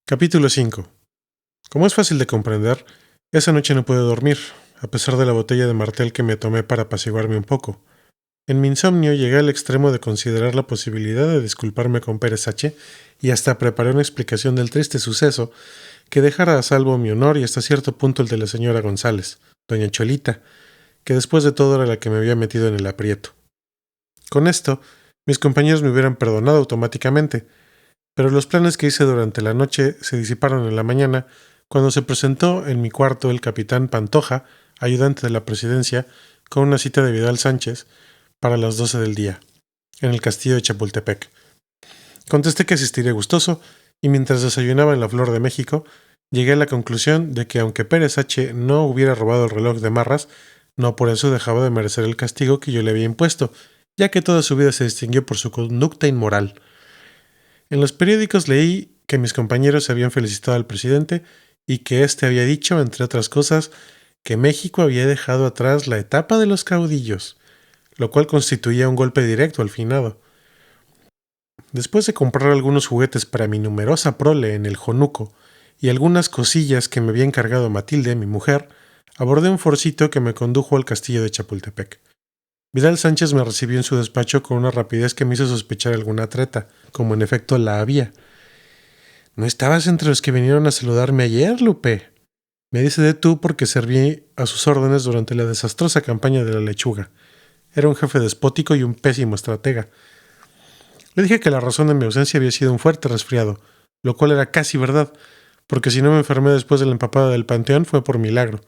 Capítulo 5. Como es fácil de comprender, esa noche no pude dormir, a pesar de la botella de martel que me tomé para apaciguarme un poco. En mi insomnio llegué al extremo de considerar la posibilidad de disculparme con Pérez H. y hasta preparé una explicación del triste suceso que dejara a salvo mi honor y hasta cierto punto el de la señora González, doña Cholita, que después de todo era la que me había metido en el aprieto. Con esto, mis compañeros me hubieran perdonado automáticamente, pero los planes que hice durante la noche se disiparon en la mañana cuando se presentó en mi cuarto el capitán Pantoja, ayudante de la presidencia, con una cita de Vidal Sánchez para las 12 del día, en el castillo de Chapultepec. Contesté que asistiría gustoso, y mientras desayunaba en la Flor de México, llegué a la conclusión de que aunque Pérez H. no hubiera robado el reloj de Marras, no por eso dejaba de merecer el castigo que yo le había impuesto, ya que toda su vida se distinguió por su conducta inmoral. En los periódicos leí que mis compañeros habían felicitado al presidente y que éste había dicho, entre otras cosas, que México había dejado atrás la etapa de los caudillos, lo cual constituía un golpe directo al finado. Después de comprar algunos juguetes para mi numerosa prole en el Jonuco y algunas cosillas que me había encargado Matilde, mi mujer, abordé un forcito que me condujo al castillo de Chapultepec. Vidal Sánchez me recibió en su despacho con una rapidez que me hizo sospechar alguna treta, como en efecto la había. «¿No estabas entre los que vinieron a saludarme ayer, Lupe?» Me dice de tú porque serví a sus órdenes durante la desastrosa campaña de la lechuga. Era un jefe despótico y un pésimo estratega. Le dije que la razón de mi ausencia había sido un fuerte resfriado, lo cual era casi verdad, porque si no me enfermé después de la empapada del panteón fue por milagro.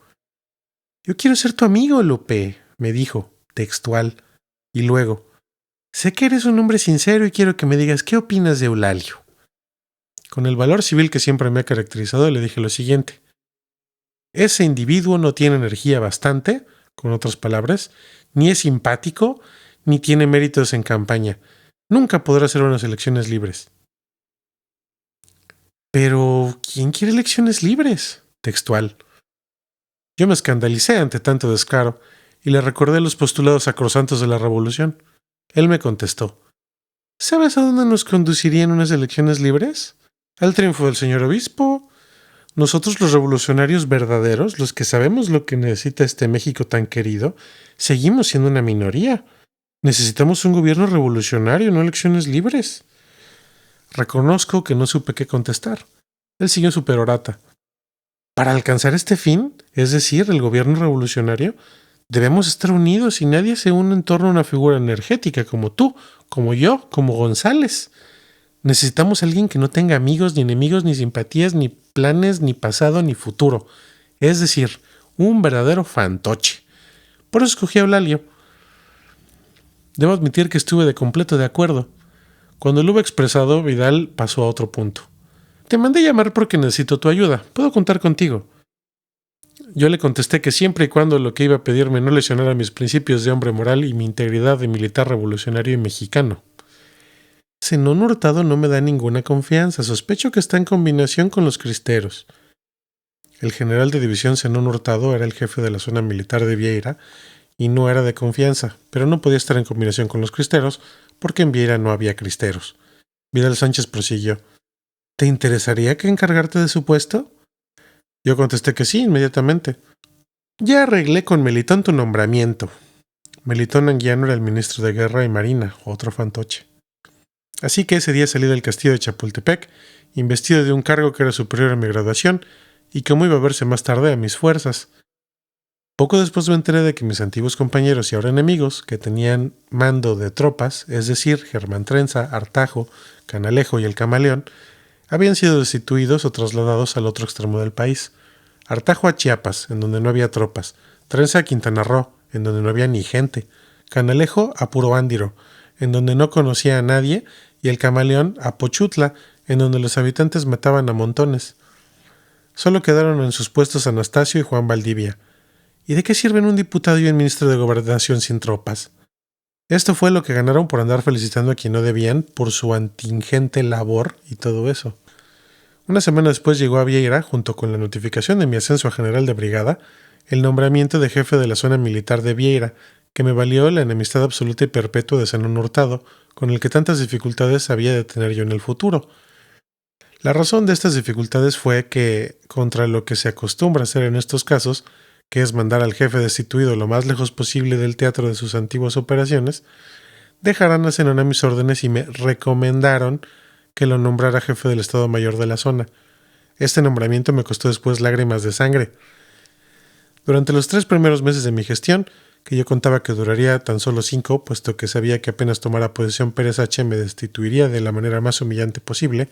«Yo quiero ser tu amigo, Lupe», me dijo, textual, y luego, «sé que eres un hombre sincero y quiero que me digas qué opinas de Eulalio». Con el valor civil que siempre me ha caracterizado, le dije lo siguiente: ese individuo no tiene energía bastante, con otras palabras, ni es simpático, ni tiene méritos en campaña. Nunca podrá hacer unas elecciones libres. «Pero, ¿quién quiere elecciones libres?», textual. Yo me escandalicé ante tanto descaro y le recordé los postulados sacrosantos de la revolución. Él me contestó: «¿Sabes a dónde nos conducirían unas elecciones libres? Al triunfo del señor obispo. Nosotros los revolucionarios verdaderos, los que sabemos lo que necesita este México tan querido, seguimos siendo una minoría. Necesitamos un gobierno revolucionario, no elecciones libres». Reconozco que no supe qué contestar. Él siguió su perorata. «Para alcanzar este fin, es decir, el gobierno revolucionario, debemos estar unidos y nadie se une en torno a una figura energética como tú, como yo, como González. Necesitamos a alguien que no tenga amigos, ni enemigos, ni simpatías, ni planes, ni pasado, ni futuro. Es decir, un verdadero fantoche. Por eso escogí a Eulalio». Debo admitir que estuve de completo de acuerdo. Cuando lo hubo expresado, Vidal pasó a otro punto. «Te mandé llamar porque necesito tu ayuda. ¿Puedo contar contigo?» Yo le contesté que siempre y cuando lo que iba a pedirme no lesionara mis principios de hombre moral y mi integridad de militar revolucionario y mexicano. «Zenón Hurtado no me da ninguna confianza. Sospecho que está en combinación con los cristeros». El general de división Zenón Hurtado era el jefe de la zona militar de Vieira y no era de confianza, pero no podía estar en combinación con los cristeros porque en Vieira no había cristeros. Vidal Sánchez prosiguió: «¿Te interesaría que encargarte de su puesto?» Yo contesté que sí, inmediatamente. «Ya arreglé con Melitón tu nombramiento». Melitón Anguiano era el ministro de Guerra y Marina, otro fantoche. Así que ese día salí del castillo de Chapultepec, investido de un cargo que era superior a mi graduación, y como iba a verse más tarde a mis fuerzas. Poco después me enteré de que mis antiguos compañeros y ahora enemigos, que tenían mando de tropas, es decir, Germán Trenza, Artajo, Canalejo y el Camaleón, habían sido destituidos o trasladados al otro extremo del país. Artajo a Chiapas, en donde no había tropas; Trenza a Quintana Roo, en donde no había ni gente; Canalejo a Puroándiro, en donde no conocía a nadie; y el Camaleón a Pochutla, en donde los habitantes mataban a montones. Solo quedaron en sus puestos Anastasio y Juan Valdivia. ¿Y de qué sirven un diputado y un ministro de gobernación sin tropas? Esto fue lo que ganaron por andar felicitando a quien no debían por su antingente labor y todo eso. Una semana después llegó a Vieira, junto con la notificación de mi ascenso a general de brigada, el nombramiento de jefe de la zona militar de Vieira, que me valió la enemistad absoluta y perpetua de Zenón Hurtado, con el que tantas dificultades había de tener yo en el futuro. La razón de estas dificultades fue que, contra lo que se acostumbra hacer en estos casos, que es mandar al jefe destituido lo más lejos posible del teatro de sus antiguas operaciones, dejaran a Zenón a mis órdenes y me recomendaron que lo nombrara jefe del Estado Mayor de la zona. Este nombramiento me costó después lágrimas de sangre. Durante los 3 primeros meses de mi gestión, que yo contaba que duraría tan solo 5, puesto que sabía que apenas tomara posesión Pérez H. me destituiría de la manera más humillante posible,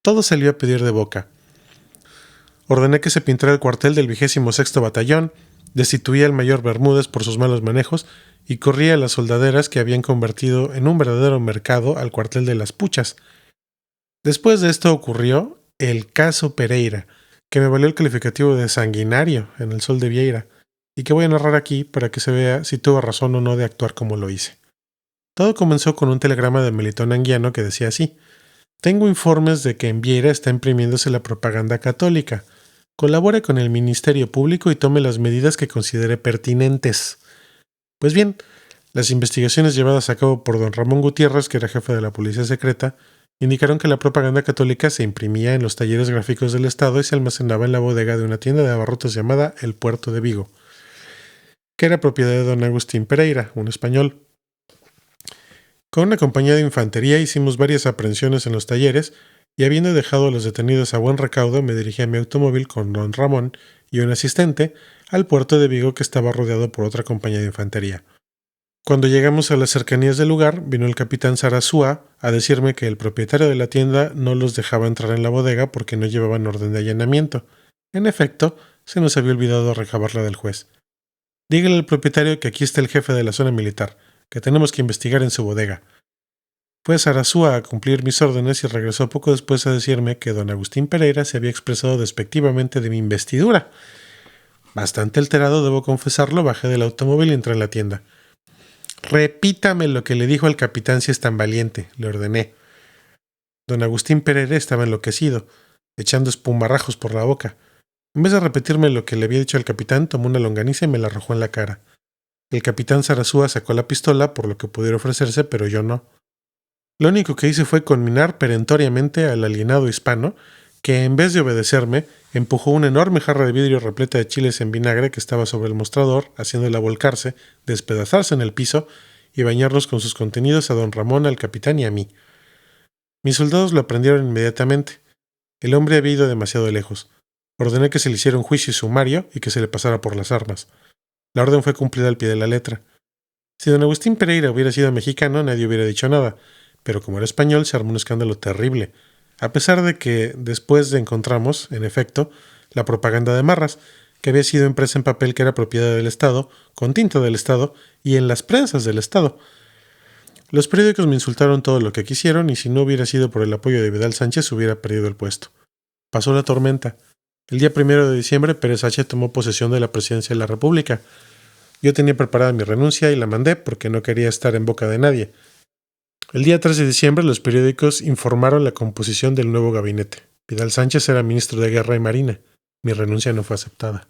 todo salió a pedir de boca. Ordené que se pintara el cuartel del 26º Batallón, destituía al mayor Bermúdez por sus malos manejos y corría a las soldaderas que habían convertido en un verdadero mercado al cuartel de las Puchas. Después de esto ocurrió el caso Pereira, que me valió el calificativo de sanguinario en el Sol de Vieira, y que voy a narrar aquí para que se vea si tuve razón o no de actuar como lo hice. Todo comenzó con un telegrama de Melitón Anguiano que decía así: tengo informes de que en Vieira está imprimiéndose la propaganda católica. Colabore con el Ministerio Público y tome las medidas que considere pertinentes. Pues bien, las investigaciones llevadas a cabo por don Ramón Gutiérrez, que era jefe de la Policía Secreta, indicaron que la propaganda católica se imprimía en los talleres gráficos del Estado y se almacenaba en la bodega de una tienda de abarrotes llamada El Puerto de Vigo, que era propiedad de don Agustín Pereira, un español. Con una compañía de infantería hicimos varias aprehensiones en los talleres y, habiendo dejado a los detenidos a buen recaudo, me dirigí a mi automóvil con don Ramón y un asistente al puerto de Vigo, que estaba rodeado por otra compañía de infantería. Cuando llegamos a las cercanías del lugar, vino el capitán Sarasúa a decirme que el propietario de la tienda no los dejaba entrar en la bodega porque no llevaban orden de allanamiento. En efecto, se nos había olvidado recabarla del juez. Dígale al propietario que aquí está el jefe de la zona militar, que tenemos que investigar en su bodega. Fue Sarasúa a cumplir mis órdenes y regresó poco después a decirme que don Agustín Pereira se había expresado despectivamente de mi investidura. Bastante alterado, debo confesarlo, bajé del automóvil y entré en la tienda. Repítame lo que le dijo al capitán si es tan valiente, le ordené. Don Agustín Pereira estaba enloquecido, echando espumarrajos por la boca. En vez de repetirme lo que le había dicho al capitán, tomó una longaniza y me la arrojó en la cara. El capitán Sarasúa sacó la pistola por lo que pudiera ofrecerse, pero yo no. Lo único que hice fue conminar perentoriamente al alienado hispano, que en vez de obedecerme, empujó una enorme jarra de vidrio repleta de chiles en vinagre que estaba sobre el mostrador, haciéndola volcarse, despedazarse en el piso y bañarnos con sus contenidos a don Ramón, al capitán y a mí. Mis soldados lo aprendieron inmediatamente. El hombre había ido demasiado lejos. Ordené que se le hiciera un juicio sumario y que se le pasara por las armas. La orden fue cumplida al pie de la letra. Si don Agustín Pereira hubiera sido mexicano, nadie hubiera dicho nada, pero como era español, se armó un escándalo terrible, a pesar de que después encontramos, en efecto, la propaganda de Marras, que había sido impresa en papel que era propiedad del Estado, con tinta del Estado y en las prensas del Estado. Los periódicos me insultaron todo lo que quisieron y si no hubiera sido por el apoyo de Vidal Sánchez hubiera perdido el puesto. Pasó la tormenta. El día 1 de diciembre, Pérez H. tomó posesión de la presidencia de la República. Yo tenía preparada mi renuncia y la mandé porque no quería estar en boca de nadie. El día 3 de diciembre los periódicos informaron la composición del nuevo gabinete. Vidal Sánchez era ministro de Guerra y Marina. Mi renuncia no fue aceptada.